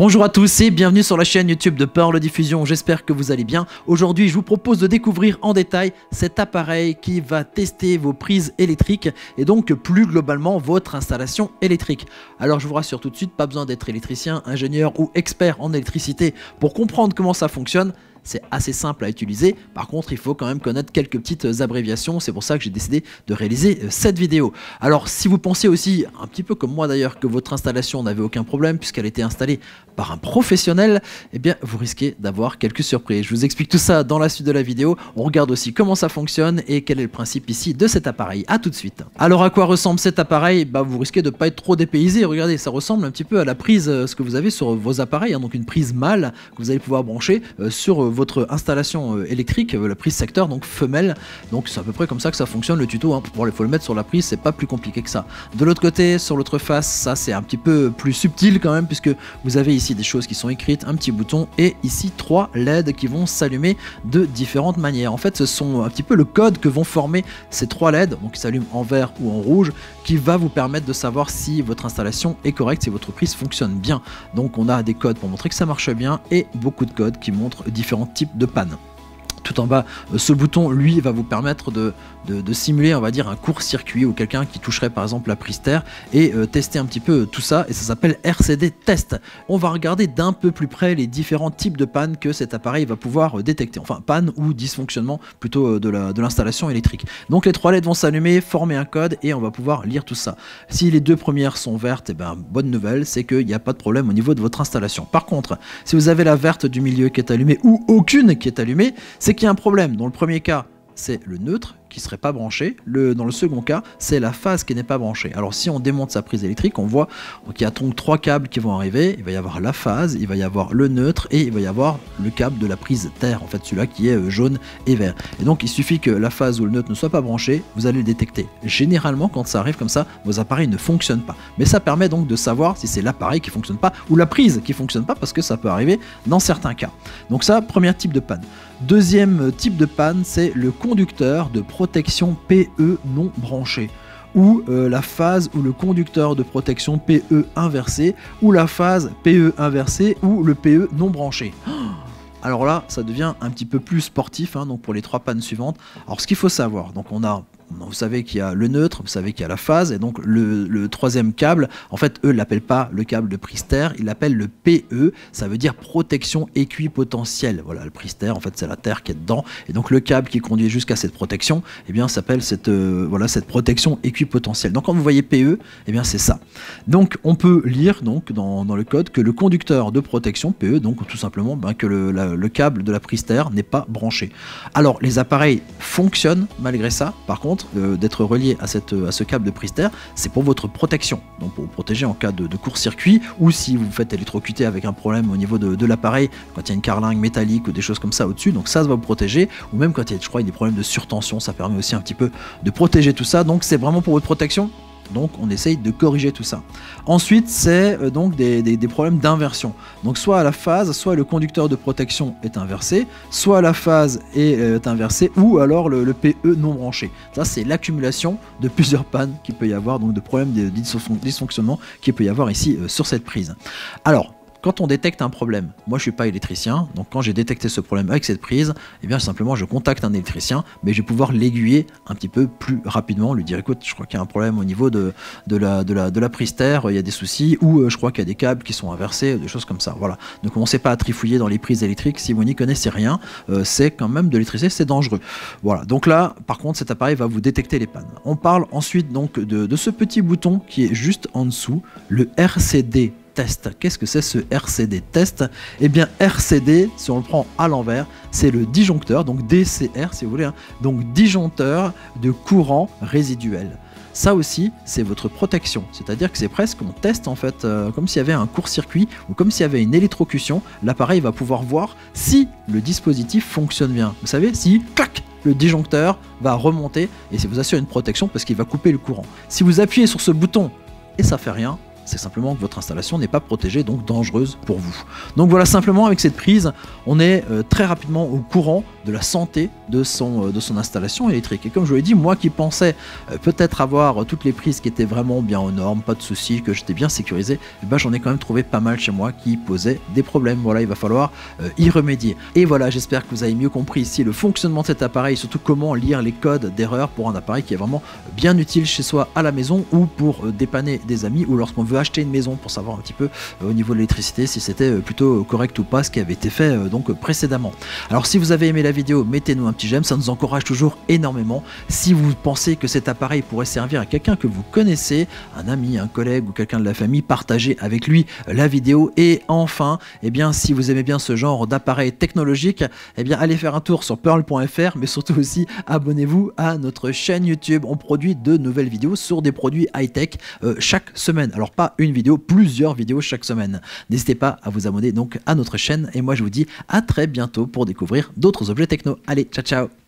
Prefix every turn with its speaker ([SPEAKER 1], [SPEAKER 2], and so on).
[SPEAKER 1] Bonjour à tous et bienvenue sur la chaîne YouTube de Pearl Diffusion, j'espère que vous allez bien. Aujourd'hui je vous propose de découvrir en détail cet appareil qui va tester vos prises électriques et donc plus globalement votre installation électrique. Alors je vous rassure tout de suite, pas besoin d'être électricien, ingénieur ou expert en électricité pour comprendre comment ça fonctionne. C'est assez simple à utiliser, par contre il faut quand même connaître quelques petites abréviations, c'est pour ça que j'ai décidé de réaliser cette vidéo. Alors si vous pensez aussi, un petit peu comme moi d'ailleurs, que votre installation n'avait aucun problème puisqu'elle était installée par un professionnel, eh bien vous risquez d'avoir quelques surprises. Je vous explique tout ça dans la suite de la vidéo, on regarde aussi comment ça fonctionne et quel est le principe ici de cet appareil. A tout de suite. Alors à quoi ressemble cet appareil? Vous risquez de ne pas être trop dépaysé, regardez, ça ressemble un petit peu à la prise, ce que vous avez sur vos appareils, donc une prise mâle que vous allez pouvoir brancher sur votre installation électrique, la prise secteur, donc femelle. Donc c'est à peu près comme ça que ça fonctionne le tuto, il faut le mettre sur la prise, c'est pas plus compliqué que ça. De l'autre côté, sur l'autre face, ça c'est un petit peu plus subtil quand même, puisque vous avez ici des choses qui sont écrites, un petit bouton et ici 3 LED qui vont s'allumer de différentes manières. En fait ce sont un petit peu le code que vont former ces 3 LED, donc qui s'allument en vert ou en rouge, qui va vous permettre de savoir si votre installation est correcte, si votre prise fonctionne bien. Donc on a des codes pour montrer que ça marche bien et beaucoup de codes qui montrent différents types de panne. Tout en bas, ce bouton, lui, va vous permettre de simuler, on va dire, un court-circuit ou quelqu'un qui toucherait par exemple la prise terre et tester un petit peu tout ça, et ça s'appelle RCD Test. On va regarder d'un peu plus près les différents types de pannes que cet appareil va pouvoir détecter, enfin panne ou dysfonctionnement plutôt de l'installation électrique. Donc les 3 LED vont s'allumer, former un code et on va pouvoir lire tout ça. Si les 2 premières sont vertes, bonne nouvelle, c'est qu'il n'y a pas de problème au niveau de votre installation. Par contre, si vous avez la verte du milieu qui est allumée ou aucune qui est allumée, c'est qu'il y a un problème. Dans le premier cas, c'est le neutre qui ne serait pas branché. Dans le second cas, c'est la phase qui n'est pas branchée. Alors si on démonte sa prise électrique, on voit qu'il y a donc 3 câbles qui vont arriver. Il va y avoir la phase, il va y avoir le neutre et il va y avoir le câble de la prise terre, en fait celui-là qui est jaune et vert. Et donc il suffit que la phase ou le neutre ne soit pas branché, vous allez le détecter. Généralement quand ça arrive comme ça, vos appareils ne fonctionnent pas. Mais ça permet donc de savoir si c'est l'appareil qui ne fonctionne pas ou la prise qui ne fonctionne pas, parce que ça peut arriver dans certains cas. Donc ça, premier type de panne. Deuxième type de panne, c'est le conducteur de protection PE non branché, ou la phase ou le conducteur de protection PE inversé, ou la phase PE inversé, ou le PE non branché. Alors là, ça devient un petit peu plus sportif, donc pour les 3 pannes suivantes. Alors ce qu'il faut savoir, donc vous savez qu'il y a le neutre, vous savez qu'il y a la phase, et donc le troisième câble, en fait eux ne l'appellent pas le câble de prise terre, ils l'appellent le PE, ça veut dire protection équipotentielle. Voilà, le prise terre, en fait c'est la terre qui est dedans, et donc le câble qui conduit jusqu'à cette protection, s'appelle cette protection équipotentielle. Donc quand vous voyez PE, c'est ça. Donc on peut lire donc dans le code que le conducteur de protection PE, donc tout simplement que le câble de la prise terre n'est pas branché. Alors les appareils fonctionnent malgré ça, par contre d'être relié à ce câble de prise terre, c'est pour votre protection, donc pour vous protéger en cas de court-circuit, ou si vous vous faites électrocuter avec un problème au niveau de l'appareil, quand il y a une carlingue métallique ou des choses comme ça au-dessus, donc ça va vous protéger, ou même quand il y a, je crois, des problèmes de surtension, ça permet aussi un petit peu de protéger tout ça, donc c'est vraiment pour votre protection. Donc on essaye de corriger tout ça. Ensuite c'est donc des problèmes d'inversion. Donc soit la phase, soit le conducteur de protection est inversé, soit la phase est inversée, ou alors le PE non branché. Ça c'est l'accumulation de plusieurs pannes qu'il peut y avoir, donc de problèmes de dysfonctionnement qu'il peut y avoir ici sur cette prise. Alors, quand on détecte un problème, moi je suis pas électricien, donc quand j'ai détecté ce problème avec cette prise, simplement je contacte un électricien, mais je vais pouvoir l'aiguiller un petit peu plus rapidement, lui dire écoute, je crois qu'il y a un problème au niveau de la prise terre, il y a des soucis, ou je crois qu'il y a des câbles qui sont inversés, des choses comme ça. Voilà. Ne commencez pas à trifouiller dans les prises électriques si vous n'y connaissez rien, c'est quand même de l'électricité, c'est dangereux. Voilà. Donc là, par contre, cet appareil va vous détecter les pannes. On parle ensuite donc de ce petit bouton qui est juste en dessous, le RCD Test. Qu'est-ce que c'est ce RCD Test? RCD, si on le prend à l'envers, c'est le disjoncteur, donc DCR si vous voulez, donc disjoncteur de courant résiduel. Ça aussi, c'est votre protection, c'est-à-dire que c'est presque, on teste en fait, comme s'il y avait un court-circuit ou comme s'il y avait une électrocution, l'appareil va pouvoir voir si le dispositif fonctionne bien. Vous savez, si, clac, le disjoncteur va remonter et ça vous assure une protection parce qu'il va couper le courant. Si vous appuyez sur ce bouton et ça fait rien, c'est simplement que votre installation n'est pas protégée, donc dangereuse pour vous. Donc voilà, simplement avec cette prise, on est très rapidement au courant de la santé de son installation électrique. Et comme je vous l'ai dit, moi qui pensais peut-être avoir toutes les prises qui étaient vraiment bien aux normes, pas de soucis, que j'étais bien sécurisé, eh ben, j'en ai quand même trouvé pas mal chez moi qui posaient des problèmes. Voilà, il va falloir y remédier. Et voilà, j'espère que vous avez mieux compris ici le fonctionnement de cet appareil, surtout comment lire les codes d'erreur pour un appareil qui est vraiment bien utile chez soi à la maison ou pour dépanner des amis ou lorsqu'on veut acheter une maison pour savoir un petit peu au niveau de l'électricité si c'était plutôt correct ou pas ce qui avait été fait donc précédemment. Alors si vous avez aimé la vidéo, mettez-nous un petit j'aime, ça nous encourage toujours énormément. Si vous pensez que cet appareil pourrait servir à quelqu'un que vous connaissez, un ami, un collègue ou quelqu'un de la famille, partagez avec lui la vidéo. Et enfin, eh bien, si vous aimez bien ce genre d'appareil technologique, eh bien, allez faire un tour sur pearl.fr, mais surtout aussi abonnez-vous à notre chaîne YouTube. On produit de nouvelles vidéos sur des produits high-tech chaque semaine. Alors pas une vidéo, plusieurs vidéos chaque semaine. N'hésitez pas à vous abonner donc à notre chaîne et moi je vous dis à très bientôt pour découvrir d'autres objets techno. Allez, ciao ciao.